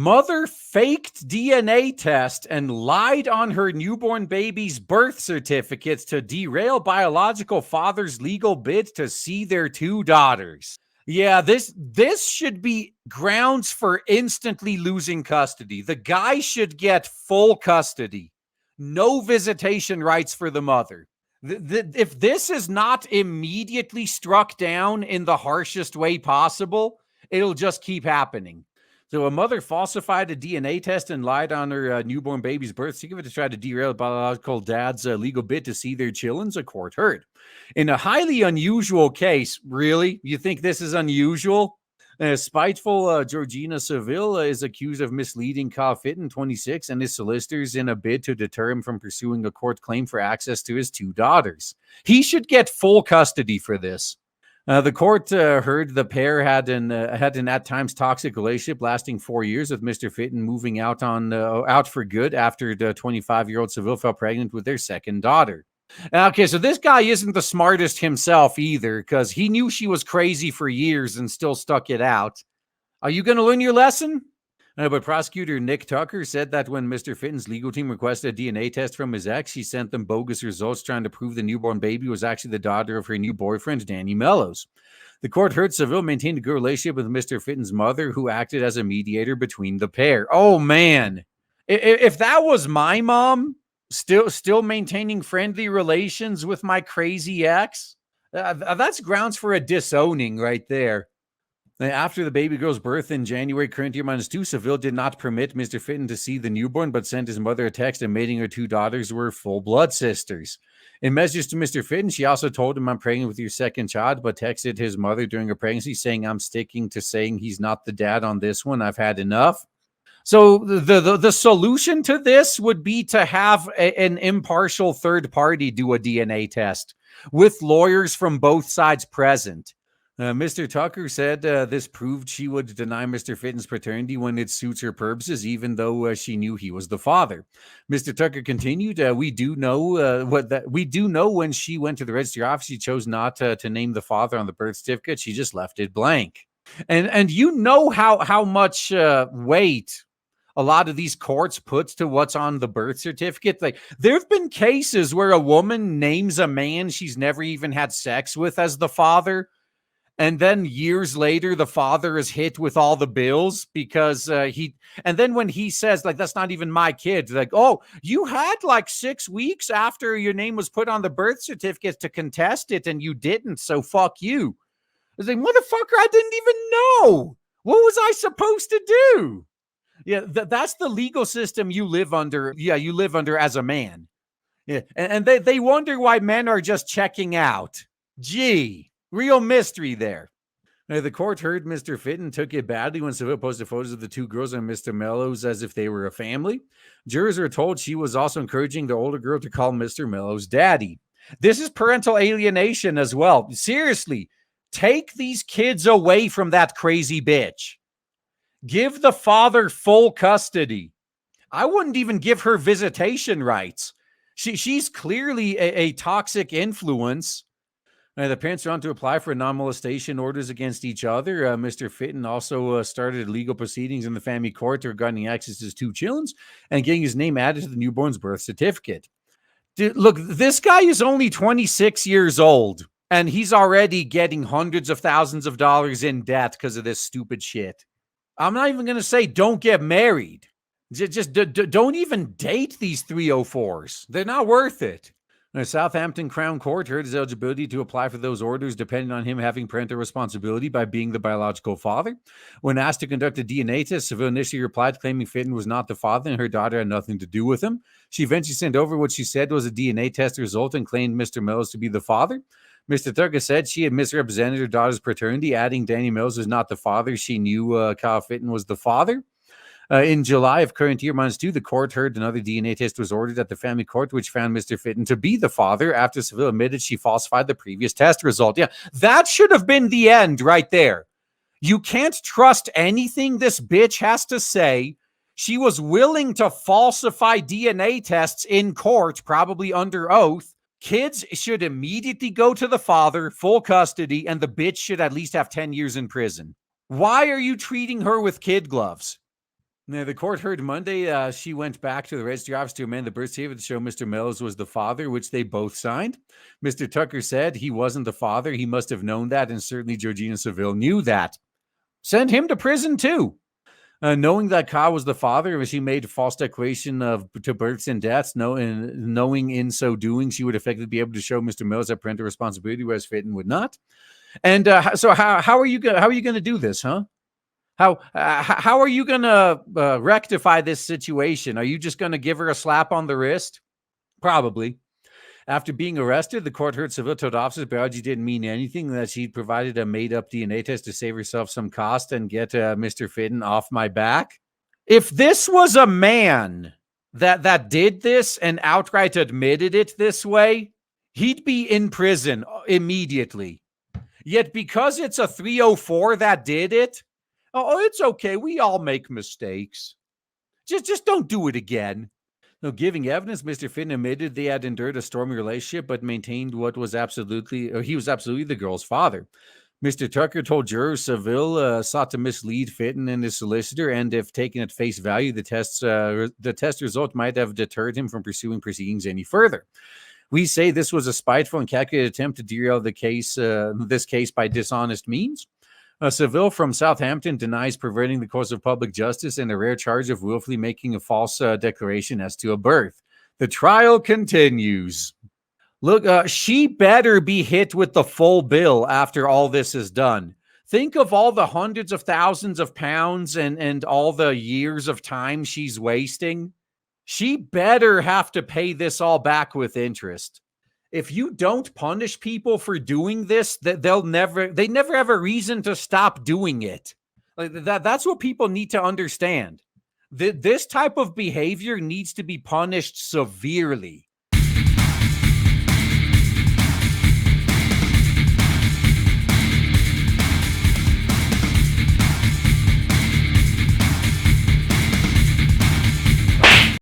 Mother faked DNA test and lied on her newborn baby's birth certificates to derail biological father's legal bid to see their 2 daughters. Yeah, this should be grounds for instantly losing custody. The guy should get full custody. No visitation rights for the mother. If this is not immediately struck down in the harshest way possible, it'll just keep happening. So a mother falsified a DNA test and lied on her newborn baby's birth certificate to try to derail biological dad's legal bid to see their children, a court heard. In a highly unusual case, really? You think this is unusual? Spiteful Georgina Seville is accused of misleading Kyle Fitton, 26, and his solicitors in a bid to deter him from pursuing a court claim for access to his 2 daughters. He should get full custody for this. The court heard the pair had an at times toxic relationship lasting 4 years, with Mr. Fitton moving out for good after the 25-year-old Seville fell pregnant with their second daughter. Okay, so this guy isn't the smartest himself either, because he knew she was crazy for years and still stuck it out. Are you going to learn your lesson? But prosecutor Nick Tucker said that when Mr. Fitton's legal team requested a DNA test from his ex, he sent them bogus results trying to prove the newborn baby was actually the daughter of her new boyfriend, Danny Mellows. The court heard Seville maintained a good relationship with Mr. Fitton's mother, who acted as a mediator between the pair. Oh, man. If that was my mom, still maintaining friendly relations with my crazy ex, that's grounds for a disowning right there. After the baby girl's birth in January, current year -2, Seville did not permit Mr. Fitton to see the newborn, but sent his mother a text admitting her 2 daughters were full blood sisters. In messages to Mr. Fitton, she also told him, "I'm pregnant with your second child," but texted his mother during her pregnancy saying, "I'm sticking to saying he's not the dad on this one. I've had enough." So the solution to this would be to have an impartial third party do a DNA test with lawyers from both sides present. Mr. Tucker said this proved she would deny Mr. Fitton's paternity when it suits her purposes, even though she knew he was the father. Mr. Tucker continued, "We do know when she went to the registry office, she chose not to name the father on the birth certificate. She just left it blank." And you know how much weight a lot of these courts put to what's on the birth certificate. Like, there have been cases where a woman names a man she's never even had sex with as the father. And then years later, the father is hit with all the bills because and then when he says, like, that's not even my kid, like, oh, you had like 6 weeks after your name was put on the birth certificate to contest it and you didn't. So fuck you. I was like, motherfucker, I didn't even know. What was I supposed to do? Yeah, that's the legal system you live under. Yeah, you live under as a man. Yeah, and they wonder why men are just checking out. Gee. Real mystery there. Now, the court heard Mr. Fitton took it badly when Seville posted photos of the 2 girls and Mr. Mellows as if they were a family. Jurors were told she was also encouraging the older girl to call Mr. Mellows daddy. This is parental alienation as well. Seriously, take these kids away from that crazy bitch. Give the father full custody. I wouldn't even give her visitation rights. She's clearly a toxic influence. The parents are on to apply for non-molestation orders against each other. Mr. Fitton also started legal proceedings in the family court regarding access to his 2 children and getting his name added to the newborn's birth certificate. Dude, look, this guy is only 26 years old, and he's already getting hundreds of thousands of dollars in debt because of this stupid shit. I'm not even going to say don't get married. Just don't even date these 304s. They're not worth it. The Southampton Crown Court heard his eligibility to apply for those orders depending on him having parental responsibility by being the biological father. When asked to conduct a DNA test, Seville initially replied claiming Fitton was not the father and her daughter had nothing to do with him. She eventually sent over what she said was a DNA test result and claimed Mr. Mellows to be the father. Mr. Tucker said she had misrepresented her daughter's paternity, adding Danny Mellows was not the father. She knew Kyle Fitton was the father. In July of current year -2, the court heard another DNA test was ordered at the family court, which found Mr. Fitton to be the father after Seville admitted she falsified the previous test result. Yeah, that should have been the end right there. You can't trust anything this bitch has to say. She was willing to falsify DNA tests in court, probably under oath. Kids should immediately go to the father, full custody, and the bitch should at least have 10 years in prison. Why are you treating her with kid gloves? Now, the court heard Monday. She went back to the registry office to amend the birth certificate to show Mr. Mellows was the father, which they both signed. Mr. Tucker said he wasn't the father. He must have known that, and certainly Georgina Seville knew that. Send him to prison, too. Knowing that Ka was the father, she made a false declaration to births and deaths. Knowing in so doing, she would effectively be able to show Mr. Mills that parental responsibility, whereas Fitton would not. And so, how are you going to do this, huh? How are you going to rectify this situation? Are you just going to give her a slap on the wrist? Probably. After being arrested, the court heard Seville told officers Biagi didn't mean anything, that she'd provided a made-up DNA test to save herself some cost and get Mr. Fitton off my back. If this was a man that did this and outright admitted it this way, he'd be in prison immediately. Yet because it's a 304 that did it, oh, it's okay. We all make mistakes. Just don't do it again. No, giving evidence, Mr. Fitton admitted they had endured a stormy relationship, but maintained he was absolutely the girl's father. Mr. Tucker told jurors Seville sought to mislead Fitton and his solicitor, and if taken at face value, the test result might have deterred him from pursuing proceedings any further. We say this was a spiteful and calculated attempt to derail this case by dishonest means. Seville from Southampton denies perverting the course of public justice and a rare charge of willfully making a false declaration as to a birth. The trial continues. Look, she better be hit with the full bill after all this is done. Think of all the hundreds of thousands of pounds and all the years of time she's wasting. She better have to pay this all back with interest. If you don't punish people for doing this, they never have a reason to stop doing it. Like that's what people need to understand. This type of behavior needs to be punished severely.